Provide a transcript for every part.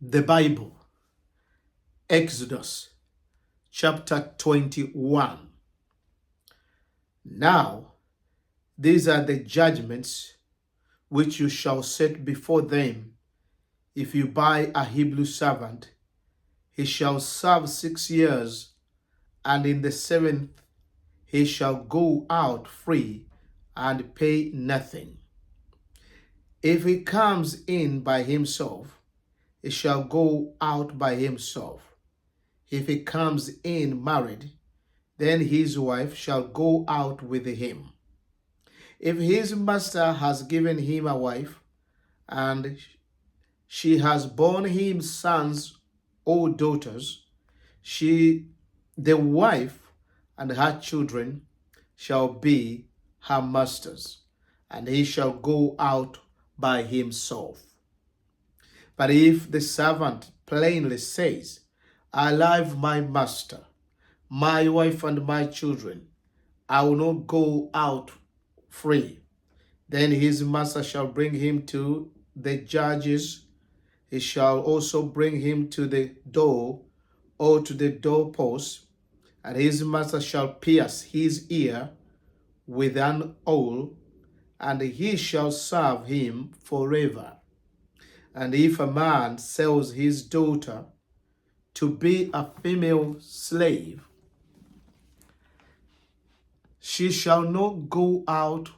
The Bible, Exodus chapter 21. Now, these are the judgments which you shall set before them. If you buy a Hebrew servant, he shall serve 6 years, and in the seventh he shall go out free and pay nothing. If he comes in by himself, he shall go out by himself. If he comes in married, then his wife shall go out with him. If his master has given him a wife, and she has borne him sons or daughters, the wife and her children shall be her master's, and he shall go out by himself. But if the servant plainly says, I love my master, my wife and my children, I will not go out free, then his master shall bring him to the judges. He shall also bring him to the door or to the doorpost, and his master shall pierce his ear with an awl, and he shall serve him forever. And if a man sells his daughter to be a female slave, she shall not go out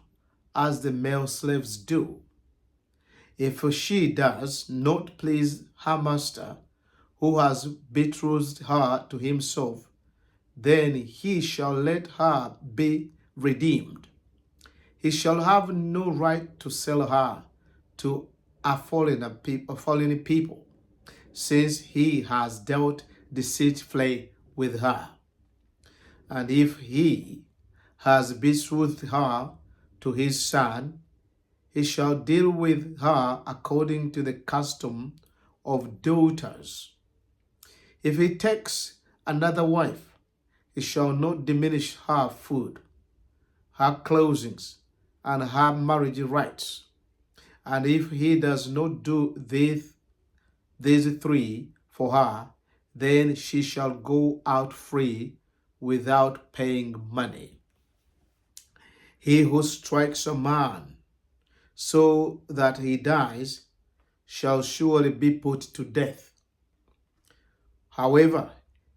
as the male slaves do. If she does not please her master, who has betrothed her to himself, then he shall let her be redeemed. He shall have no right to sell her to a fallen people, since he has dealt deceitfully with her. And if he has betrothed her to his son, he shall deal with her according to the custom of daughters. If he takes another wife, he shall not diminish her food, her clothing, and her marriage rights. And if he does not do these three for her, then she shall go out free without paying money. He who strikes a man so that he dies shall surely be put to death. However,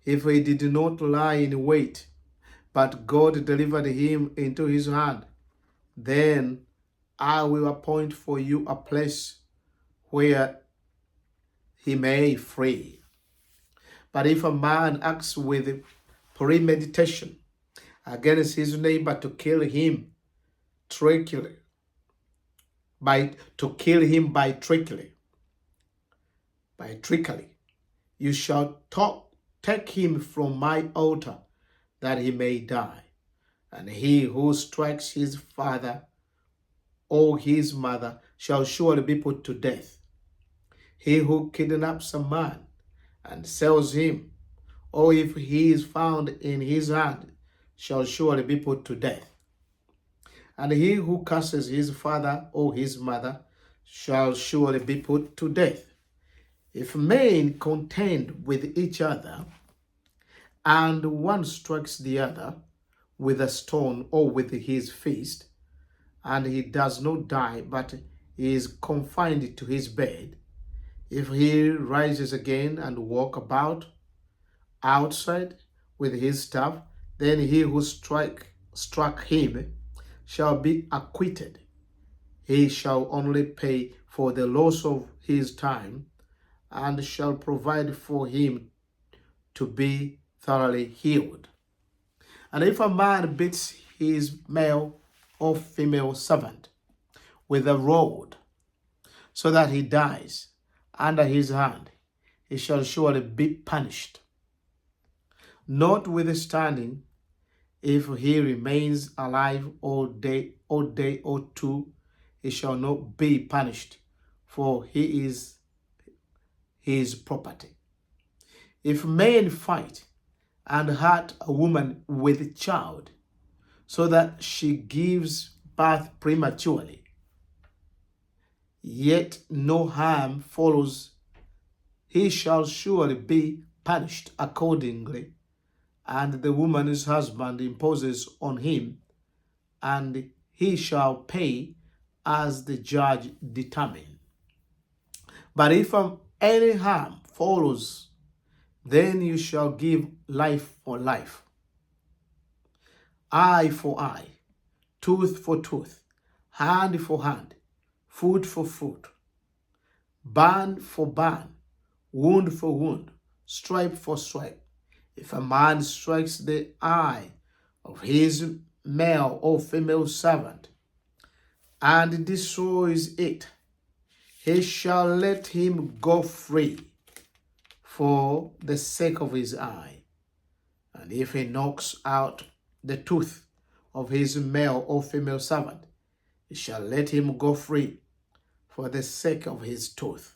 if he did not lie in wait, but God delivered him into his hand, then I will appoint for you a place where he may free. But if a man acts with premeditation against his neighbor to kill him by trickery, you shall take him from my altar, that he may die. And he who strikes his father or his mother shall surely be put to death. He who kidnaps a man and sells him, or if he is found in his hand, shall surely be put to death. And he who curses his father or his mother shall surely be put to death. If men contend with each other, and one strikes the other with a stone or with his fist, and he does not die, but is confined to his bed, if he rises again and walk about outside with his staff, then he who struck him shall be acquitted. He shall only pay for the loss of his time, and shall provide for him to be thoroughly healed. And if a man beats his male or female servant with a rod, so that he dies under his hand, he shall surely be punished. Notwithstanding, if he remains alive all day or two, he shall not be punished, for he is his property. If men fight and hurt a woman with child, so that she gives birth prematurely, yet no harm follows he shall surely be punished accordingly, and the woman's husband imposes on him, and he shall pay as the judge determine. But if any harm follows, then you shall give life for life, eye for eye, tooth for tooth, hand for hand, foot for foot, ban for ban, wound for wound, stripe for stripe. If a man strikes the eye of his male or female servant and destroys it, he shall let him go free for the sake of his eye. And if he knocks out the tooth of his male or female servant, he shall let him go free for the sake of his tooth.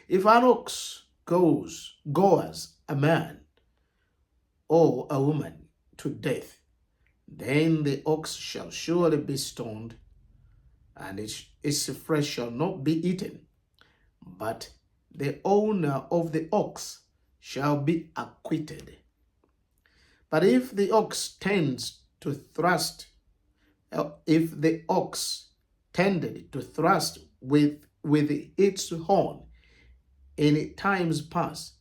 If an ox goes a man or a woman to death, then the ox shall surely be stoned, and its flesh shall not be eaten, but the owner of the ox shall be acquitted. But if the ox tends to thrust, if the ox tended to thrust with its horn in times past,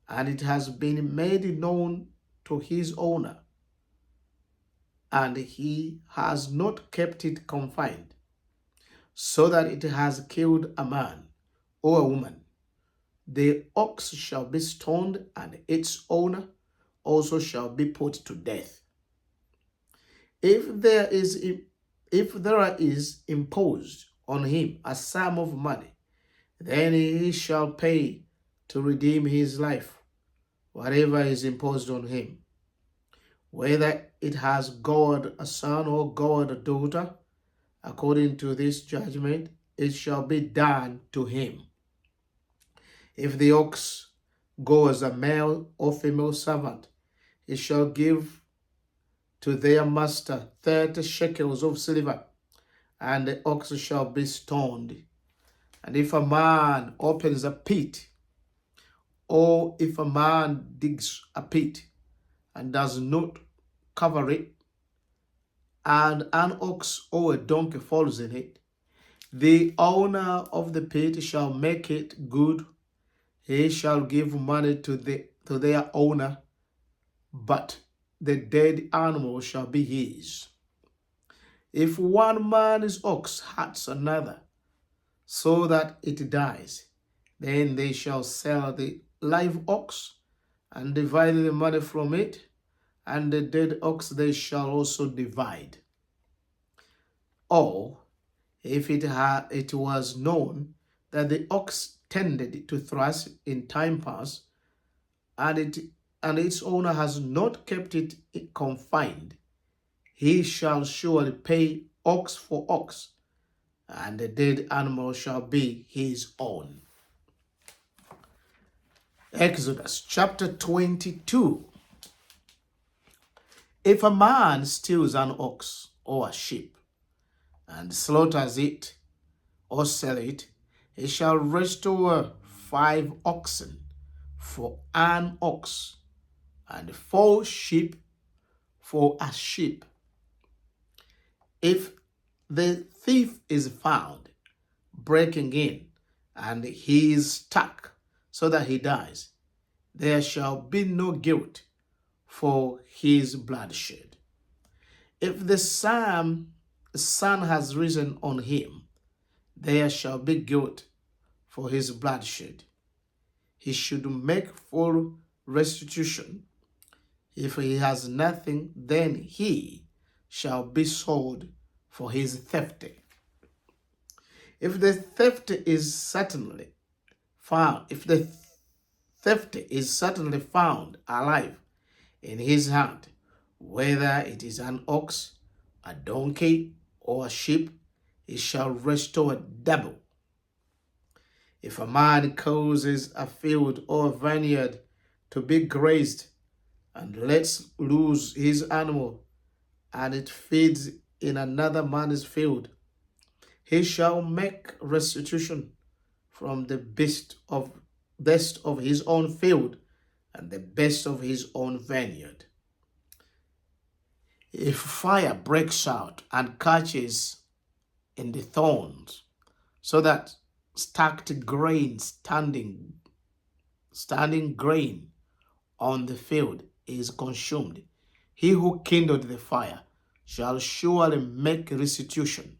and it has been made known to his owner, and he has not kept it confined, so that it has killed a man or a woman, the ox shall be stoned, and its owner also shall be put to death. If there is imposed on him a sum of money, then he shall pay to redeem his life, whatever is imposed on him. Whether it has God a son or God a daughter, according to this judgment, it shall be done to him. If the ox go as a male or female servant, he shall give to their master 30 shekels of silver, and the ox shall be stoned. And if a man opens a pit, or if a man digs a pit and does not cover it, and an ox or a donkey falls in it, the owner of the pit shall make it good. He shall give money to their owner, but the dead animal shall be his. If one man's ox hurts another, so that it dies, then they shall sell the live ox and divide the money from it, and the dead ox they shall also divide. Or if it was known that the ox tended to thrust in time past, and its owner has not kept it confined, he shall surely pay ox for ox, and the dead animal shall be his own. Exodus chapter 22. If a man steals an ox or a sheep and slaughters it or sell it, he shall restore 5 oxen for an ox, and 4 sheep for a sheep. If the thief is found breaking in, and he is stuck so that he dies, there shall be no guilt for his bloodshed. If the sun has risen on him, there shall be guilt for his bloodshed. He should make full restitution. If he has nothing, then he shall be sold for his theft. If the theft is certainly found alive in his hand, whether it is an ox, a donkey, or a sheep, he shall restore double. If a man causes a field or a vineyard to be grazed, and lets loose his animal, and it feeds in another man's field, he shall make restitution from the beast of best of his own field and the best of his own vineyard. If fire breaks out and catches in the thorns, so that stacked grain standing grain on the field is consumed, he who kindled the fire shall surely make restitution.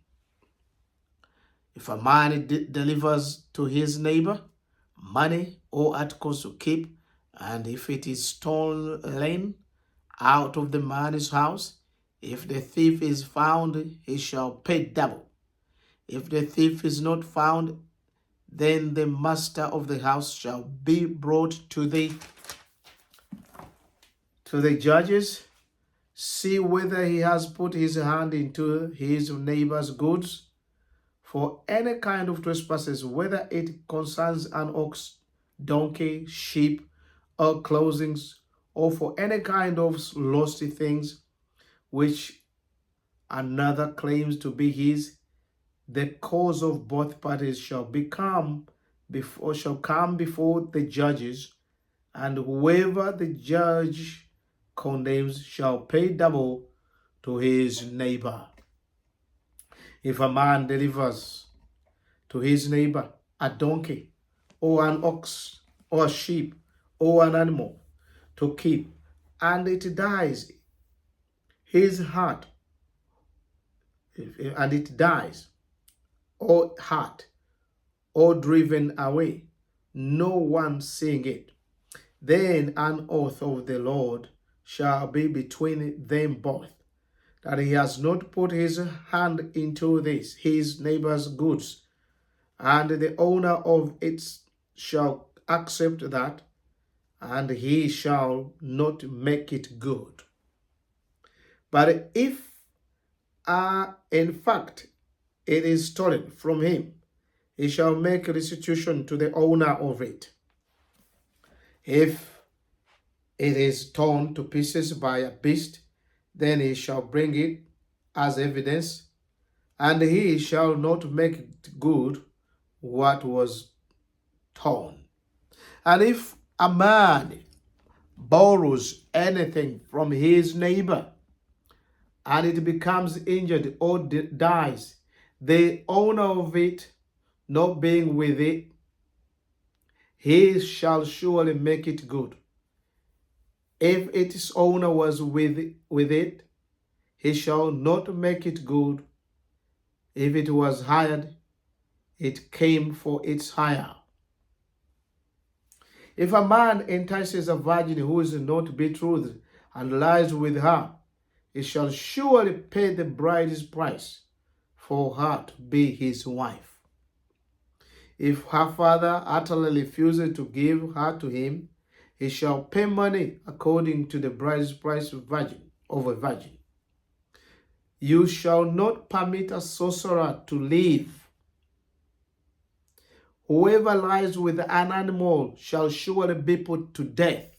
If a man delivers to his neighbor money or articles to keep, and if it is stolen out of the man's house, if the thief is found, he shall pay double. If the thief is not found, then the master of the house shall be brought to the judges. See whether he has put his hand into his neighbor's goods. For any kind of trespasses, whether it concerns an ox, donkey, sheep, or clothing, or for any kind of lost things which another claims to be his, the cause of both parties shall come before the judges, and whoever the judge condemns shall pay double to his neighbor. If a man delivers to his neighbor a donkey, or an ox, or a sheep, or an animal to keep, and it dies, or hurt, or driven away, no one seeing it, then an oath of the Lord shall be between them both, that he has not put his hand into his neighbor's goods, and the owner of it shall accept that, and he shall not make it good. But if, in fact, it is stolen from him, he shall make restitution to the owner of it. If it is torn to pieces by a beast, then he shall bring it as evidence, and he shall not make it good what was torn. And if a man borrows anything from his neighbor, and it becomes injured or dies, the owner of it not being with it, he shall surely make it good. If its owner was with it, he shall not make it good. If it was hired, it came for its hire. If a man entices a virgin who is not betrothed and lies with her, he shall surely pay the bride's price for her to be his wife. If her father utterly refuses to give her to him, he shall pay money according to the bride's price of a virgin. You shall not permit a sorcerer to live. Whoever lies with an animal shall surely be put to death.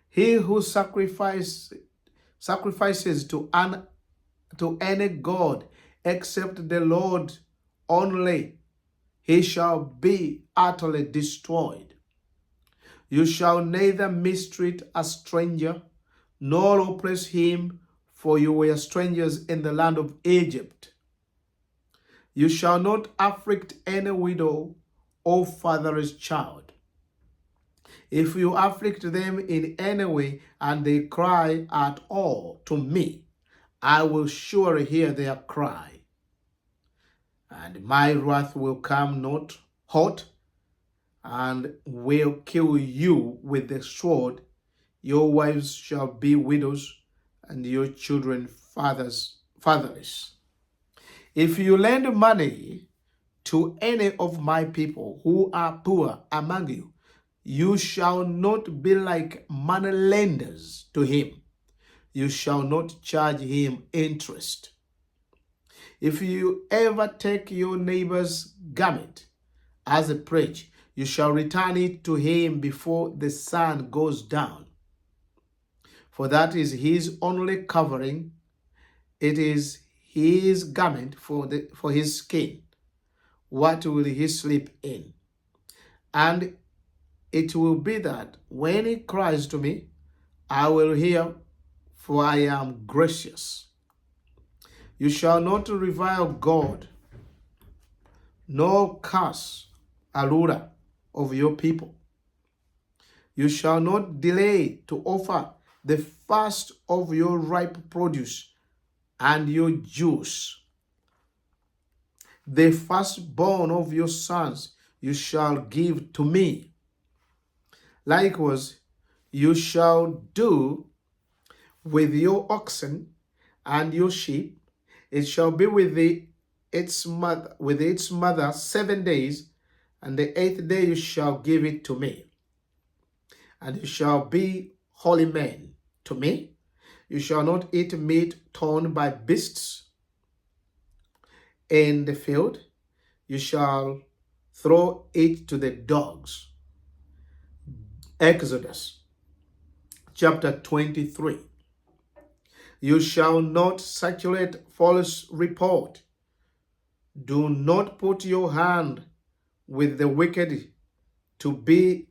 He who sacrifices to any god except the Lord only, he shall be utterly destroyed. You shall neither mistreat a stranger, nor oppress him, for you were strangers in the land of Egypt. You shall not afflict any widow or fatherless child. If you afflict them in any way, and they cry at all to me, I will surely hear their cry. And my wrath will come not hot, and will kill you with the sword. Your wives shall be widows, and your children fatherless. If you lend money to any of my people who are poor among you, you shall not be like money lenders to him. You shall not charge him interest. If you ever take your neighbor's garment as a pledge, you shall return it to him before the sun goes down. For that is his only covering. It is his garment for his skin. What will he sleep in? And it will be that when he cries to me, I will hear, for I am gracious. You shall not revile God, nor curse a ruler of your people. You shall not delay to offer the first of your ripe produce and your juice. The firstborn of your sons you shall give to me. Likewise, you shall do with your oxen and your sheep. It shall be with its mother 7 days, and the 8th day you shall give it to me. And you shall be holy men to me. You shall not eat meat torn by beasts in the field. You shall throw it to the dogs. Exodus chapter 23. You shall not circulate false report. Do not put your hand with the wicked to be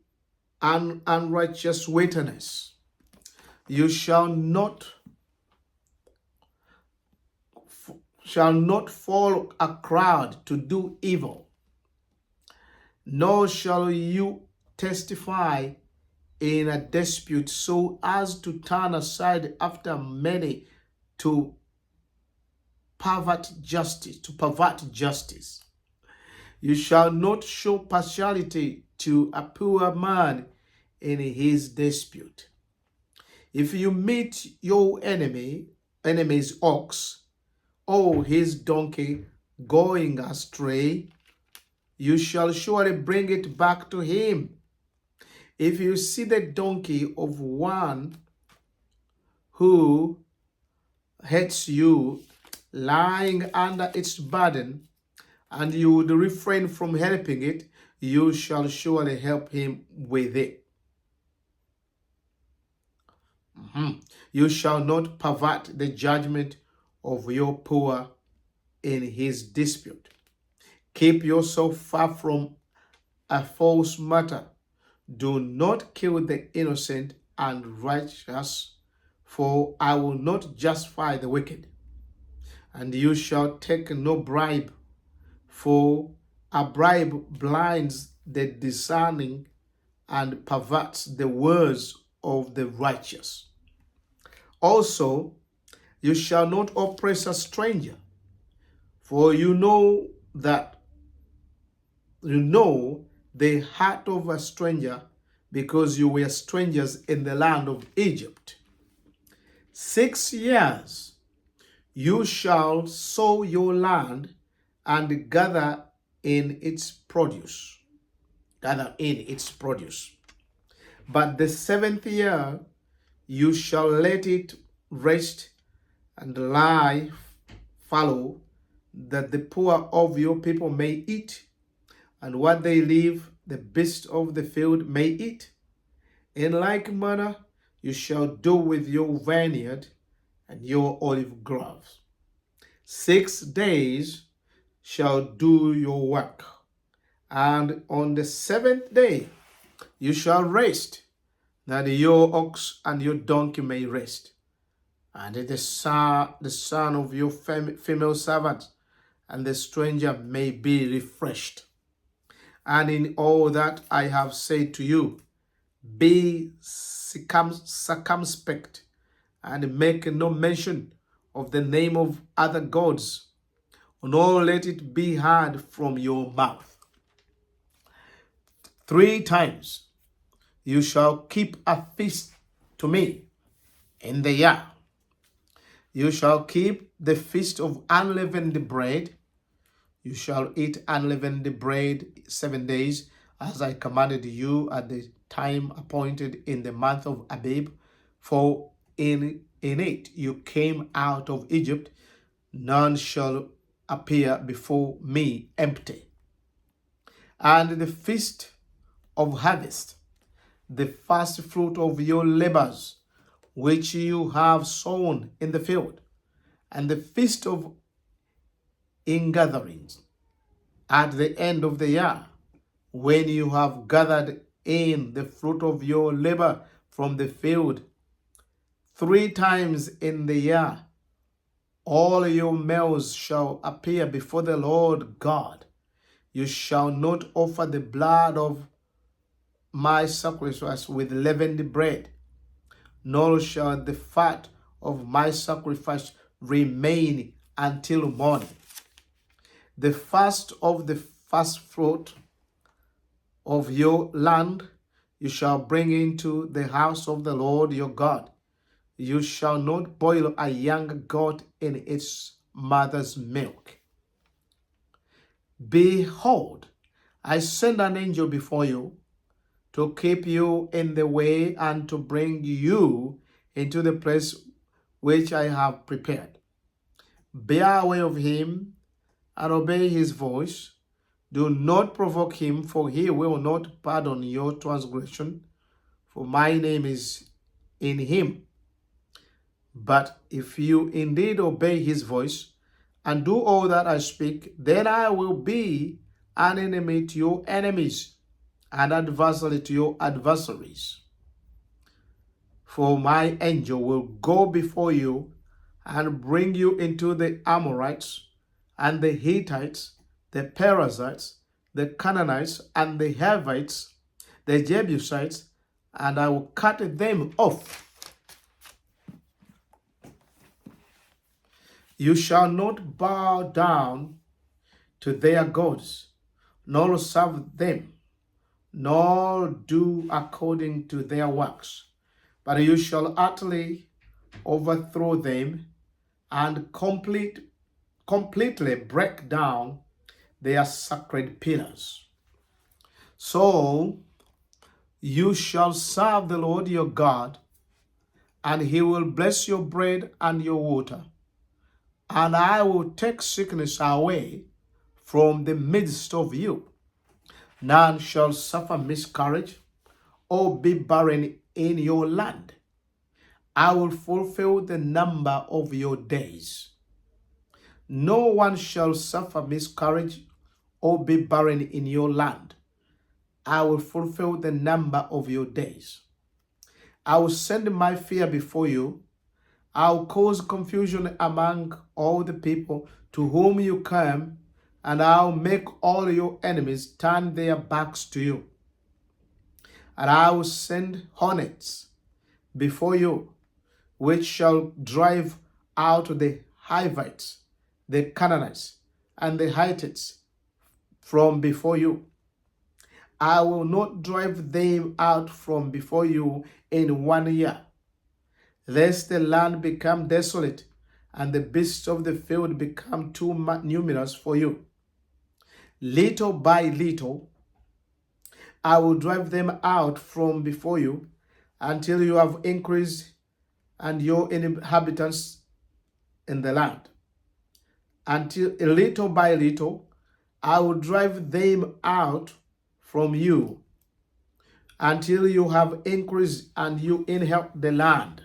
an unrighteous witness. You shall not follow a crowd to do evil, nor shall you testify in a dispute so as to turn aside after many to pervert justice. You shall not show partiality to a poor man in his dispute. If you meet your enemy's ox, or his donkey going astray, you shall surely bring it back to him. If you see the donkey of one who hates you lying under its burden, and you would refrain from helping it, you shall surely help him with it. You shall not pervert the judgment of your poor in his dispute. Keep yourself far from a false matter. Do not kill the innocent and righteous, for I will not justify the wicked. And you shall take no bribe, for a bribe blinds the discerning and perverts the words of the righteous. Also, you shall not oppress a stranger, for you know the heart of a stranger, because you were strangers in the land of Egypt. 6 years you shall sow your land and gather in its produce. But the 7th year you shall let it rest and lie fallow, that the poor of your people may eat, and what they leave the beasts of the field may eat. In like manner you shall do with your vineyard and your olive groves. 6 days shall do your work, and on the 7th day you shall rest, that your ox and your donkey may rest, and the son of your female servant and the stranger may be refreshed. And in all that I have said to you, be circumspect, and make no mention of the name of other gods, nor let it be heard from your mouth. 3 times you shall keep a feast to me in the year. You shall keep the feast of unleavened bread. You shall eat unleavened bread 7 days, as I commanded you at the time appointed in the month of Abib. For in it you came out of Egypt. None shall appear before me empty. And the feast of harvest, the first fruit of your labors, which you have sown in the field, and the feast of ingatherings at the end of the year, when you have gathered in the fruit of your labor from the field, 3 times in the year, all your males shall appear before the Lord God. You shall not offer the blood of my sacrifice with leavened bread, nor shall the fat of my sacrifice remain until morning. The first of the first fruit of your land you shall bring into the house of the Lord your God. You shall not boil a young goat in its mother's milk. Behold, I send an angel before you to keep you in the way and to bring you into the place which I have prepared. Bear away of him and obey his voice. Do not provoke him, for he will not pardon your transgression, for my name is in him. But if you indeed obey his voice and do all that I speak, then I will be an enemy to your enemies, an adversary to your adversaries. For my angel will go before you and bring you into the Amorites and the Hittites, the Perizzites, the Canaanites, and the Hivites, the Jebusites, and I will cut them off. You shall not bow down to their gods, nor serve them, nor do according to their works, but you shall utterly overthrow them and completely break down their sacred pillars. So you shall serve the Lord your God, and he will bless your bread and your water. And I will take sickness away from the midst of you. None shall suffer miscarriage or be barren in your land. I will fulfill the number of your days. No one shall suffer miscarriage or be barren in your land. I will fulfill the number of your days. I will send my fear before you. I'll cause confusion among all the people to whom you come, and I'll make all your enemies turn their backs to you. And I will send hornets before you, which shall drive out the Hivites, the Canaanites, and the Hittites from before you. I will not drive them out from before you in 1 year, lest the land become desolate and the beasts of the field become too numerous for you. Little by little, I will drive them out from before you until you have increased and your inhabitants in the land. Until little by little, I will drive them out from you until you have increased and you inherit the land.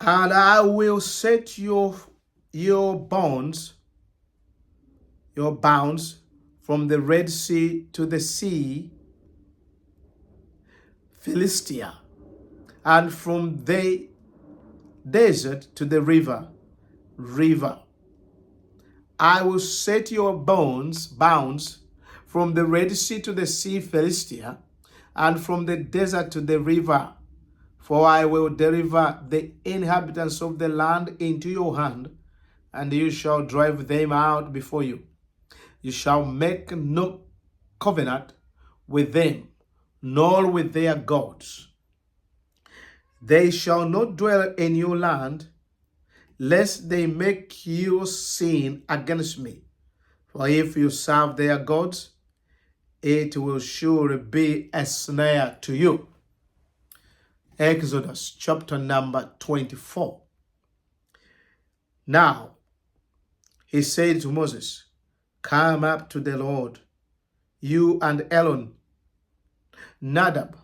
And I will set your bounds from the Red Sea to the sea, Philistia, and from the desert to the river. I will set your bounds from the Red Sea to the sea, Philistia, and from the desert to the river. For I will deliver the inhabitants of the land into your hand, and you shall drive them out before you. You shall make no covenant with them, nor with their gods. They shall not dwell in your land, lest they make you sin against me. For if you serve their gods, it will surely be a snare to you. Exodus chapter number 24. Now he said to Moses, come up to the Lord, you and Aaron, Nadab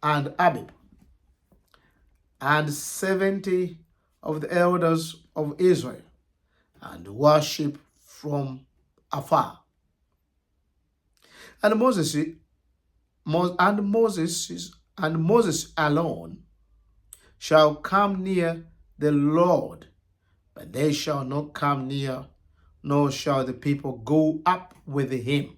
and Abihu, and 70 of the elders of Israel, and worship from afar. And Moses alone shall come near the Lord, but they shall not come near, nor shall the people go up with him.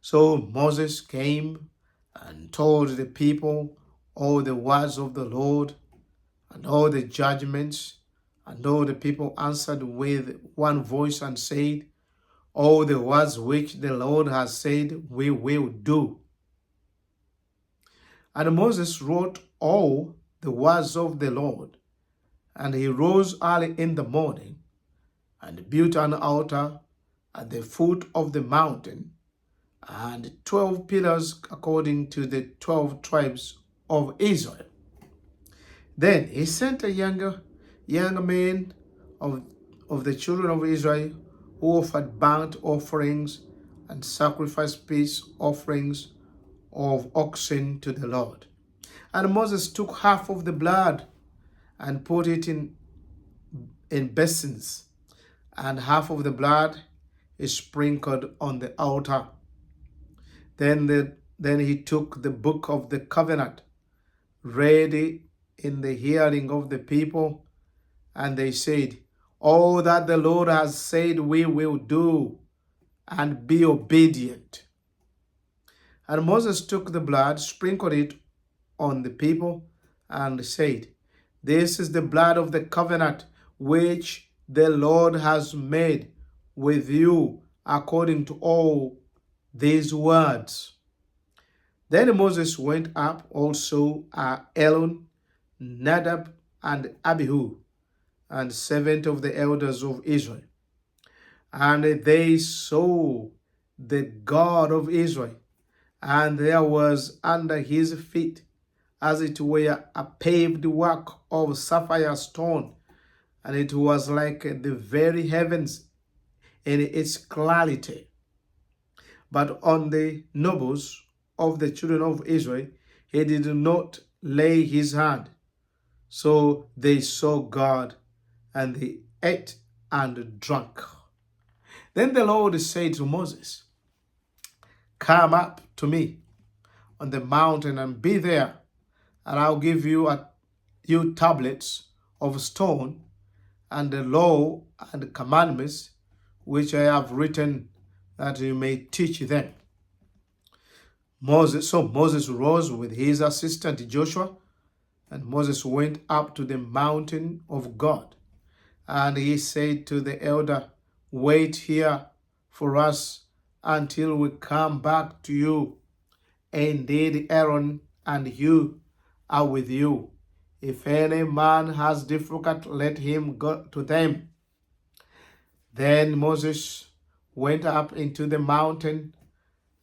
So Moses came and told the people all the words of the Lord and all the judgments, and all the people answered with one voice and said, all the words which the Lord has said we will do. And Moses wrote all the words of the Lord, and he rose early in the morning and built an altar at the foot of the mountain, and 12 pillars according to the 12 tribes of Israel. Then he sent a young man of the children of Israel who offered burnt offerings and sacrificed peace offerings of oxen to the Lord. And Moses took half of the blood and put it in basins, and half of the blood is sprinkled on the altar. Then he took the book of the covenant, read it in the hearing of the people, and they said, all that the Lord has said we will do, and be obedient. And Moses took the blood, sprinkled it on the people, and said, this is the blood of the covenant which the Lord has made with you according to all these words. Then Moses went up also Aaron, Nadab, and Abihu, and 70 of the elders of Israel. And they saw the God of Israel, and there was under his feet, as it were, a paved work of sapphire stone, and it was like the very heavens in its clarity. But on the nobles of the children of Israel he did not lay his hand. So they saw God, and they ate and drank. Then the Lord said to Moses, come up to me on the mountain and be there, and I'll give you tablets of stone, and the law and the commandments which I have written, that you may teach them. So Moses rose with his assistant Joshua, and Moses went up to the mountain of God. And he said to the elder, wait here for us until we come back to you. Indeed, Aaron and you are with you. If any man has difficulty, let him go to them. Then Moses went up into the mountain,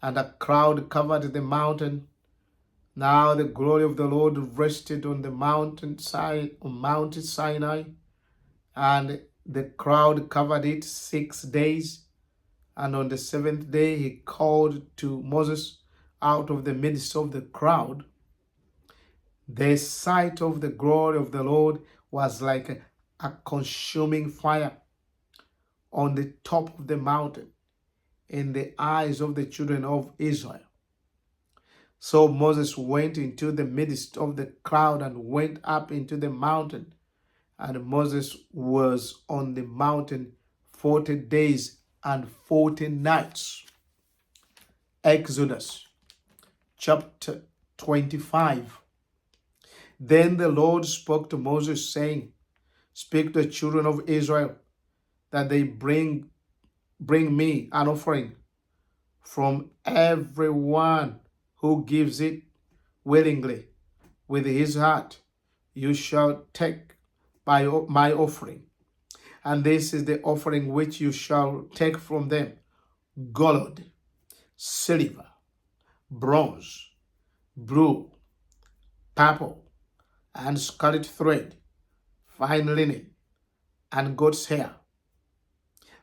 and a crowd covered the mountain. Now the glory of the Lord rested on the mountain Sinai, and the crowd covered it 6 days. And on the 7th day he called to Moses out of the midst of the crowd. The sight of the glory of the Lord was like a consuming fire on the top of the mountain in the eyes of the children of Israel. So Moses went into the midst of the crowd and went up into the mountain. And Moses was on the mountain 40 days and 40 nights. Exodus chapter 25. Then the Lord spoke to Moses, saying, speak to the children of Israel, that they bring me an offering from everyone who gives it willingly with his heart. You shall take by my offering. And this is the offering which you shall take from them: gold, silver, bronze, blue, purple, and scarlet thread, fine linen, and goat's hair,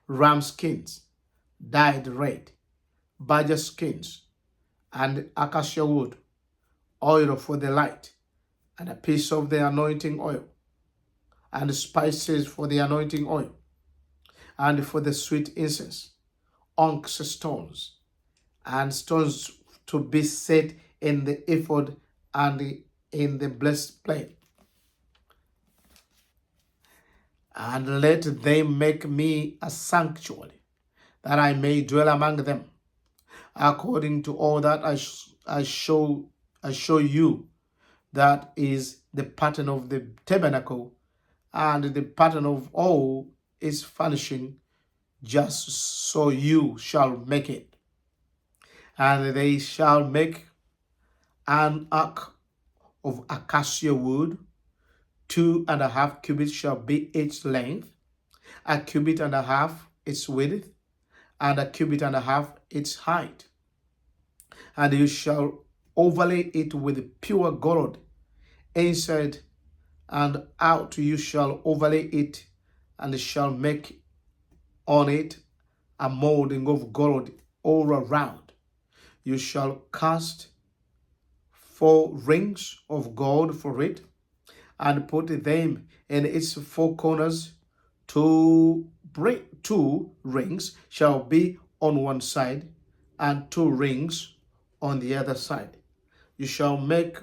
ram skins, dyed red, badger skins, and acacia wood, oil for the light, and a piece of the anointing oil, and spices for the anointing oil, and for the sweet incense, onyx stones, and stones to be set in the ephod and in the blessed plate. And let them make me a sanctuary, that I may dwell among them, according to all that I show you. That is the pattern of the tabernacle, and the pattern of all is furnishing, just so you shall make it. And they shall make an ark of acacia wood. 2.5 cubits shall be its length, a cubit and a half its width, and a cubit and a half its height. And you shall overlay it with pure gold. Inside and out you shall overlay it, and shall make on it a molding of gold all around. You shall cast 4 rings of gold for it, and put them in its 4 corners. 2 rings shall be on one side, and 2 rings on the other side. You shall make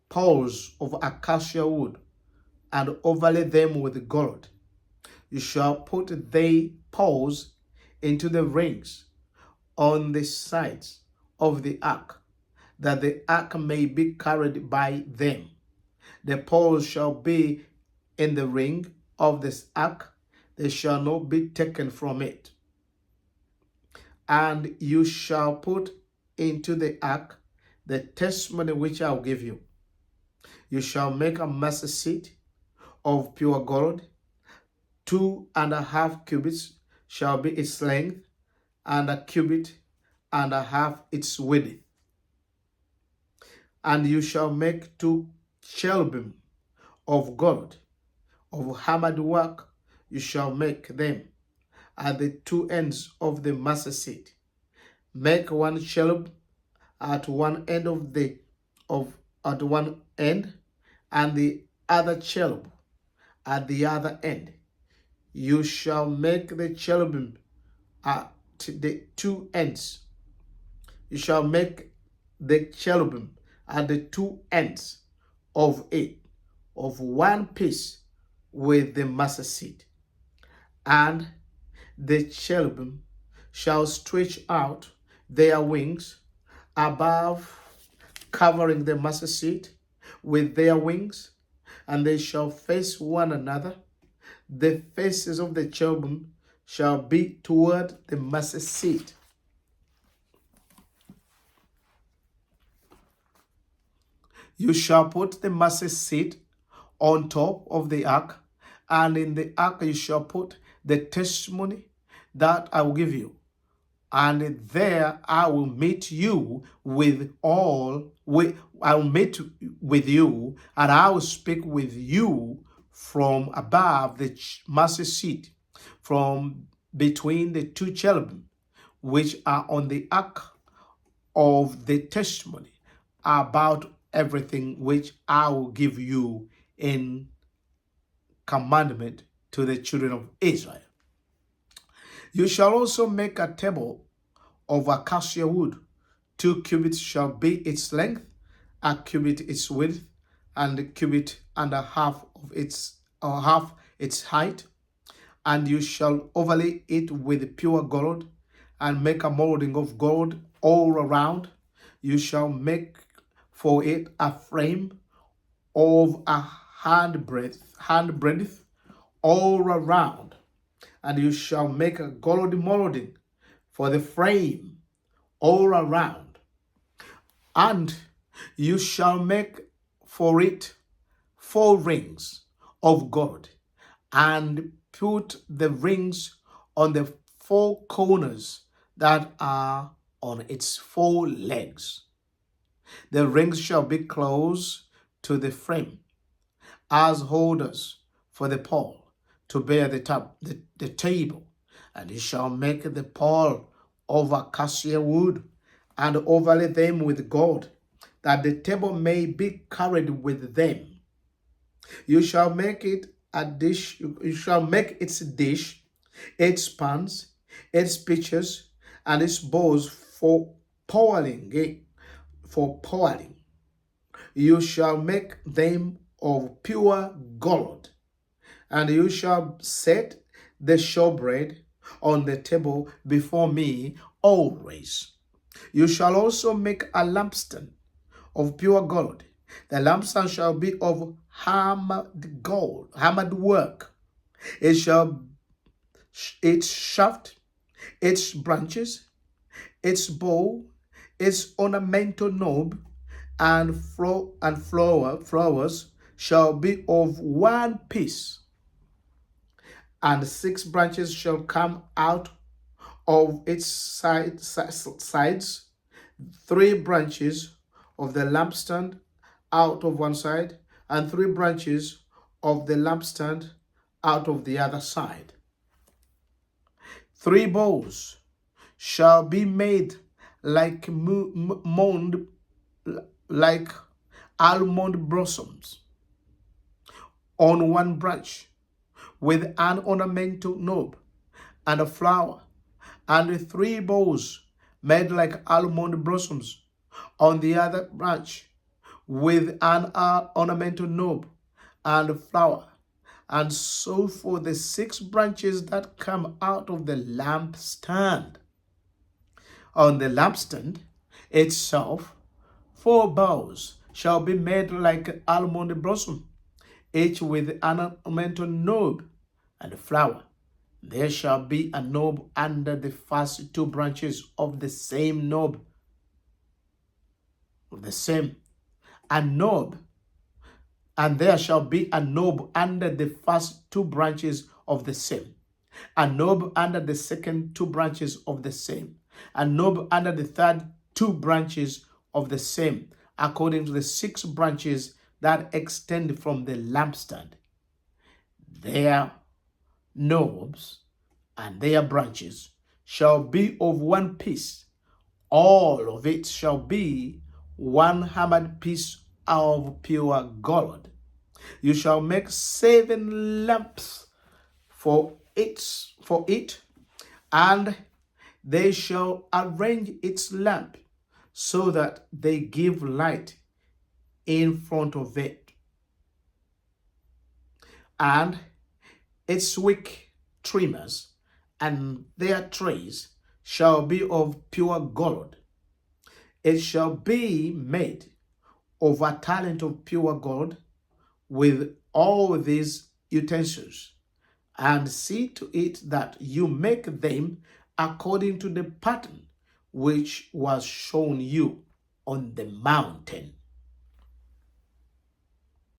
poles of acacia wood, and overlay them with gold. You shall put the poles into the rings on the sides of the ark, that the ark may be carried by them. The poles shall be in the ring of this ark, they shall not be taken from it. And you shall put into the ark the testimony which I will give you. You shall make a mercy seat of pure gold. 2.5 cubits shall be its length, and a cubit and a half its width. And you shall make 2 cherubim of gold, of hammered work. You shall make them at the 2 ends of the mercy seat. Make 1 cherub at one end at one end, and the other cherub at the other end. You shall make the cherubim at the 2 ends. You shall make the cherubim at the 2 ends of it, of one piece with the mercy seat. And the cherubim shall stretch out their wings above, covering the mercy seat with their wings, and they shall face one another. The faces of the cherubim shall be toward the mercy seat. You shall put the mercy seat on top of the ark, and in the ark you shall put the testimony that I will give you. And there I will meet you I will meet with you, and I will speak with you from above the mercy seat, from between the 2 cherubim which are on the ark of the testimony, about everything which I will give you in commandment to the children of Israel. You shall also make a table of acacia wood. 2 cubits shall be its length, a cubit its width, and a cubit and a half of half its height. And you shall overlay it with pure gold, and make a molding of gold all around. You shall make for it a frame of a handbreadth all around. And you shall make a gold molding for the frame all around. And you shall make for it 4 rings of gold, and put the rings on the 4 corners that are on its 4 legs. The rings shall be close to the frame, as holders for the pole to bear the table. And you shall make the pole of acacia wood, and overlay them with gold, that the table may be carried with them. You shall make it a dish. You shall make its dish, its pans, its pitchers, and its bowls for pouring. You shall make them of pure gold, and you shall set the showbread on the table before me always. You shall also make a lampstand of pure gold. The lampstand shall be of hammered work. It shall its shaft, its branches, its bow, its ornamental knob, and flowers shall be of one piece, and 6 branches shall come out of its sides, 3 branches of the lampstand out of one side, and 3 branches of the lampstand out of the other side. 3 bows shall be made like like almond blossoms on one branch, with an ornamental knob and a flower, and 3 bows made like almond blossoms on the other branch, with an ornamental knob and flower. And so for the 6 branches that come out of the lampstand. On the lampstand itself, 4 bows shall be made like almond blossom, each with an ornamental knob and flower. There shall be a knob under the first 2 branches of the same knob, and there shall be a knob under the first 2 branches of the same, a knob under the second 2 branches of the same, a knob under the third 2 branches of the same, according to the 6 branches that extend from the lampstand. Their knobs and their branches shall be of one piece. All of it shall be one hammered piece of pure gold. You shall make 7 lamps for it, and they shall arrange its lamp so that they give light in front of it. And its wick trimmers and their trays shall be of pure gold. It shall be made of a talent of pure gold with all these utensils, and see to it that you make them according to the pattern which was shown you on the mountain.